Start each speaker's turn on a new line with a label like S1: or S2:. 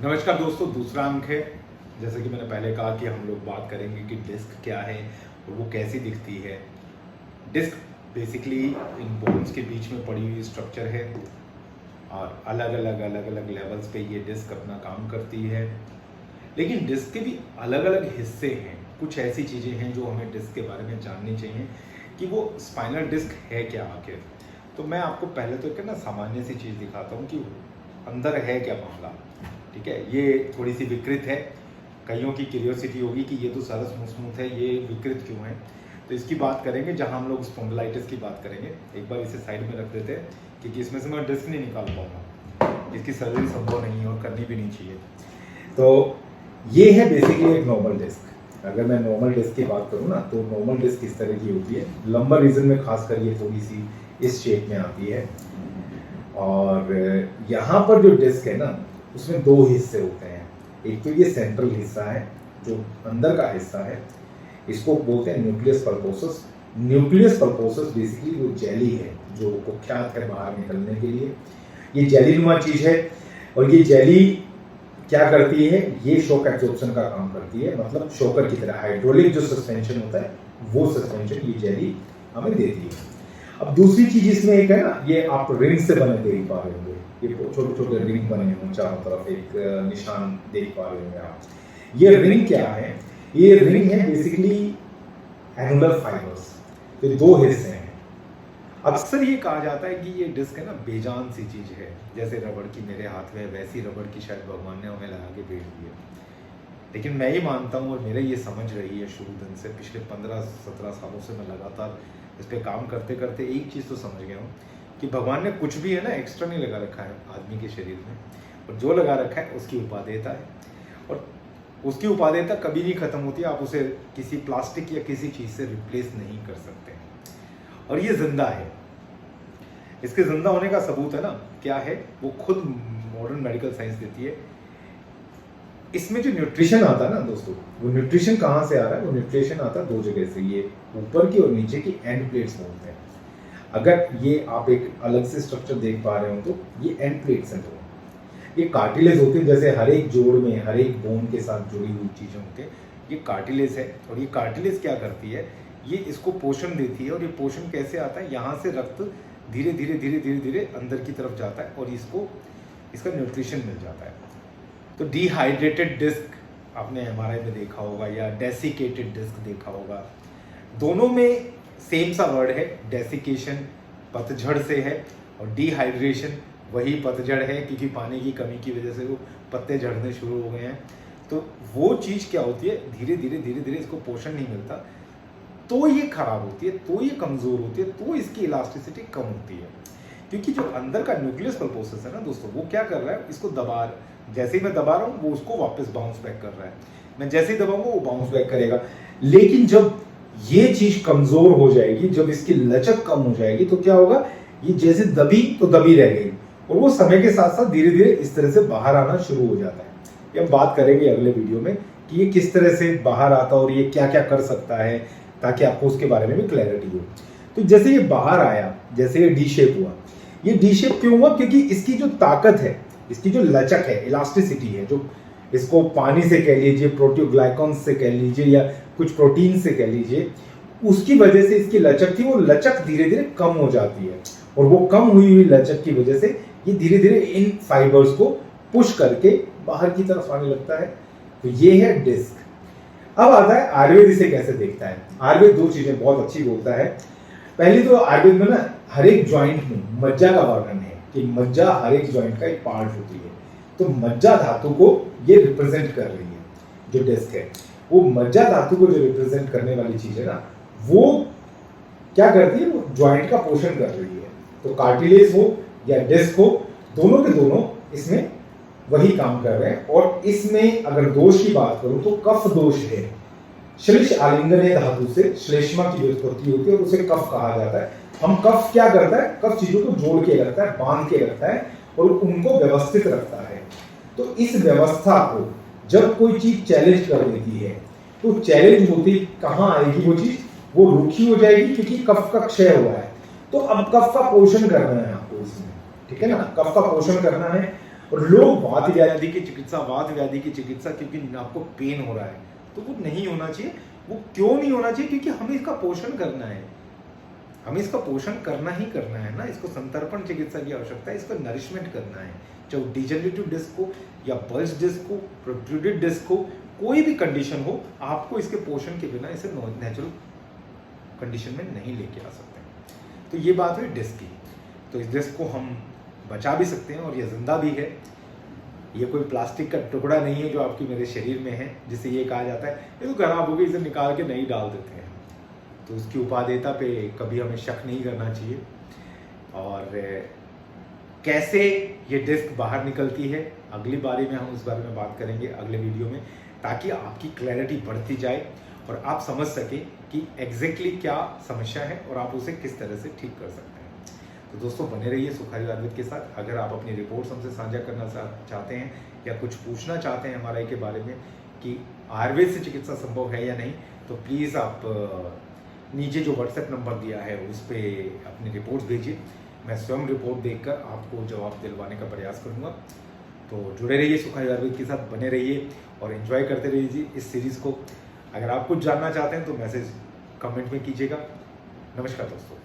S1: नमस्कार दोस्तों, दूसरा अंक है। जैसे कि मैंने पहले कहा कि हम लोग बात करेंगे कि डिस्क क्या है और वो कैसी दिखती है। डिस्क बेसिकली इन बोन्स के बीच में पड़ी हुई स्ट्रक्चर है और अलग अलग लेवल्स पे ये डिस्क अपना काम करती है। लेकिन डिस्क के भी अलग अलग हिस्से हैं। कुछ ऐसी चीज़ें हैं जो हमें डिस्क के बारे में जाननी चाहिए कि वो स्पाइनल डिस्क है क्या आखिर। तो मैं आपको पहले तो एक ना सामान्य सी चीज़ दिखाता हूँ कि अंदर है क्या मामला। ठीक है, ये थोड़ी सी विकृत है। कईयों की क्यूरियोसिटी होगी कि ये तो सारा स्मूथ है, ये विकृत क्यों है। तो इसकी बात करेंगे जहाँ हम लोग स्पॉन्डिलाइटिस की बात करेंगे। एक बार इसे साइड में रख देते हैं क्योंकि इसमें से मैं डिस्क नहीं निकाल पाऊंगा, इसकी सर्जरी संभव नहीं है और करनी भी नहीं चाहिए। तो ये है बेसिकली एक नॉर्मल डिस्क। अगर मैं नॉर्मल डिस्क की बात करूँ ना, तो नॉर्मल डिस्क इस तरह की होती है। लंबर रीजन में खासकर ये थोड़ी सी इस शेप में आती है और यहाँ पर जो डिस्क है ना, उसमें दो हिस्से होते हैं। एक तो ये सेंट्रल हिस्सा है जो अंदर का हिस्सा है, इसको बोलते हैं nucleus pulposus. Nucleus pulposus basically वो जेली है जो कुख्यात है बाहर निकलने के लिए। ये जेली नुमा चीज है और ये जेली क्या करती है, ये शॉक एब्जॉर्प्शन का काम करती है। मतलब शॉकर की तरह हाइड्रोलिक जो सस्पेंशन होता है वो सस्पेंशन ये जेली हमें देती है। अब दूसरी चीज इसमें एक है ना, ये आप रिंग से बने देख पा रहे होंगे, ये छोटे छोटे रिंग बने हुए चारों तरफ, एक निशान देख पा रहे होंगे आप। ये रिंग क्या है? ये रिंग है बेसिकली एनुलर फाइबर्स। तो दो हिस्से हैं। अक्सर ये कहा जाता है कि ये डिस्क है ना बेजान सी चीज है, जैसे रबड़ की मेरे हाथ में वैसी रबड़ की शायद भगवान ने हमें लगा के भेज दी है। लेकिन मैं ये मानता हूँ और मेरा ये समझ रही है शुरू दिन से, पिछले 15-17 सालों से मैं लगातार इस पर काम करते करते एक चीज़ तो समझ गया हूँ कि भगवान ने कुछ भी है ना एक्स्ट्रा नहीं लगा रखा है आदमी के शरीर में, और जो लगा रखा है उसकी उपादेयता है और उसकी उपादेयता कभी नहीं खत्म होती। आप उसे किसी प्लास्टिक या किसी चीज़ से रिप्लेस नहीं कर सकते। और ये जिंदा है। इसके जिंदा होने का सबूत है ना क्या है, वो खुद मॉडर्न मेडिकल साइंस देती है। इसमें जो न्यूट्रिशन आता है ना दोस्तों, वो न्यूट्रिशन कहाँ से आ रहा है? वो न्यूट्रिशन आता है दो जगह से। ये ऊपर की और नीचे की एंड प्लेट्स बोलते हैं। अगर ये आप एक अलग से स्ट्रक्चर देख पा रहे हो तो ये एंड प्लेट्स हैं। तो ये कार्टिलेज होते हैं, जैसे हर एक जोड़ में हर एक बोन के साथ जुड़ी हुई चीज़ें होती हैं, ये कार्टिलेज है। और ये कार्टिलेज क्या करती है, ये इसको पोषण देती है। और ये पोषण कैसे आता है, यहाँ से रक्त धीरे धीरे धीरे धीरे धीरे अंदर की तरफ जाता है और इसको इसका न्यूट्रिशन मिल जाता है। तो डिहाइड्रेटेड डिस्क आपने एमआरआई में देखा होगा या डेसिकेटेड डिस्क देखा होगा, दोनों में सेम सा वर्ड है। डेसिकेशन पतझड़ से है और डिहाइड्रेशन वही पतझड़ है, क्योंकि पानी की कमी की वजह से वो पत्ते झड़ने शुरू हो गए हैं। तो वो चीज़ क्या होती है, धीरे धीरे धीरे धीरे इसको पोषण नहीं मिलता तो ये खराब होती है, तो ये कमज़ोर होती है, तो इसकी इलास्टिसिटी कम होती है। क्योंकि जो अंदर का न्यूक्लियस पल्पोसस है ना दोस्तों, वो क्या कर रहा है, इसको जैसे ही मैं दबा रहा हूँ वो उसको वापस बाउंस बैक कर रहा है। मैं जैसे ही दबाऊंगा वो बाउंस बैक करेगा। लेकिन जब ये चीज कमजोर हो जाएगी, जब इसकी लचक कम हो जाएगी, तो क्या होगा, ये जैसे दबी तो दबी रह गई और वो समय के साथ साथ धीरे धीरे इस तरह से बाहर आना शुरू हो जाता है। ये हम बात करेंगे अगले वीडियो में कि ये किस तरह से बाहर आता है और ये क्या क्या कर सकता है, ताकि आपको उसके बारे में भी क्लैरिटी हो। तो जैसे ये बाहर आया, जैसे ये डी शेप हुआ, ये डी शेप क्यों हुआ? क्योंकि इसकी जो ताकत है, इसकी जो लचक है, इलास्टिसिटी है, जो इसको पानी से कह लीजिए, प्रोटीओग्लाइकॉन से कह लीजिए या कुछ प्रोटीन से कह लीजिए, उसकी वजह से इसकी लचक थी, वो लचक धीरे धीरे कम हो जाती है। और वो कम हुई लचक की वजह से ये धीरे धीरे इन फाइबर्स को पुश करके बाहर की तरफ आने लगता है। तो ये है डिस्क। अब आता है आयुर्वेद इसे कैसे देखता है। आयुर्वेद दो चीजें बहुत अच्छी बोलता है। पहली तो आयुर्वेद में ना हर एक ज्वाइंट में मज्जा का वर्णन है कि मज्जा हर एक ज्वाइंट का एक पार्ट होती है। तो मज्जा धातु को ये रिप्रेजेंट कर रही है। जो डिस्क है वो मज्जा धातु को जो रिप्रेजेंट करने वाली चीज है ना, वो क्या करती है, वो ज्वाइंट का पोषण कर रही है। तो कार्टिलेज हो या डिस्क हो, दोनों के दोनों इसमें वही काम कर रहे हैं। और इसमें अगर दोष की बात करूं तो कफ दोष है। श्लेष आलिंगन है धातु से श्लेष्मा की उत्पत्ति होती है और उसे कफ कहा जाता है। हम कफ क्या करता है, कफ चीजों को जोड़ के रखता है, बांध के रखता है और उनको व्यवस्थित रखता है। तो इस व्यवस्था को जब कोई चीज चैलेंज कर देती है तो चैलेंज होती कहाँ आएगी वो चीज, वो रुखी हो जाएगी, क्योंकि कफ का क्षय हुआ है। तो अब कफ का पोषण करना है आपको इसमें, ठीक है ना, कफ का पोषण करना है। और लोग वात व्याधि की चिकित्सा क्योंकि आपको पेन हो रहा है, तो वो नहीं होना चाहिए। वो क्यों नहीं होना चाहिए? क्योंकि हमें इसका पोषण करना है, हमें इसका पोषण करना ही करना है ना। इसको संतर्पण चिकित्सा की आवश्यकता है, इसको नरिशमेंट करना है। चाहे डिजेनरेटिव डिस्क हो या बल्ज डिस्क हो, प्रोट्रूडेड डिस्क हो, कोई भी कंडीशन हो, आपको इसके पोषण के बिना इसे नेचुरल कंडीशन में नहीं लेके आ सकते। तो ये बात हुई डिस्क की। तो इस डिस्क को हम बचा भी सकते हैं और ये जिंदा भी है। ये कोई प्लास्टिक का टुकड़ा नहीं है जो आपकी मेरे शरीर में है, जिससे ये कहा जाता है ये तो खराब हो गई, इसे निकाल के नहीं डाल देते हैं। तो उसकी उपादेयता पे कभी हमें शक नहीं करना चाहिए। और कैसे ये डिस्क बाहर निकलती है, अगली बारी में हम उस बारे में बात करेंगे अगले वीडियो में, ताकि आपकी क्लैरिटी बढ़ती जाए और आप समझ सके कि एग्जैक्टली क्या समस्या है और आप उसे किस तरह से ठीक कर सकते हैं। तो दोस्तों बने रहिए सुखारी आयुर्वेद के साथ। अगर आप अपनी रिपोर्ट्स हमसे साझा करना चाहते हैं या कुछ पूछना चाहते हैं एमआरआई के बारे में कि आयुर्वेद से चिकित्सा संभव है या नहीं, तो प्लीज़ आप नीचे जो व्हाट्सएप नंबर दिया है उस पर अपनी रिपोर्ट्स भेजिए। मैं स्वयं रिपोर्ट देखकर आपको जवाब दिलवाने का प्रयास करूँगा। तो जुड़े रहिए सुखारी आयुर्वेद के साथ, बने रहिए और एंजॉय करते रहिए इस सीरीज़ को। अगर आप कुछ जानना चाहते हैं तो मैसेज कमेंट में कीजिएगा। नमस्कार दोस्तों।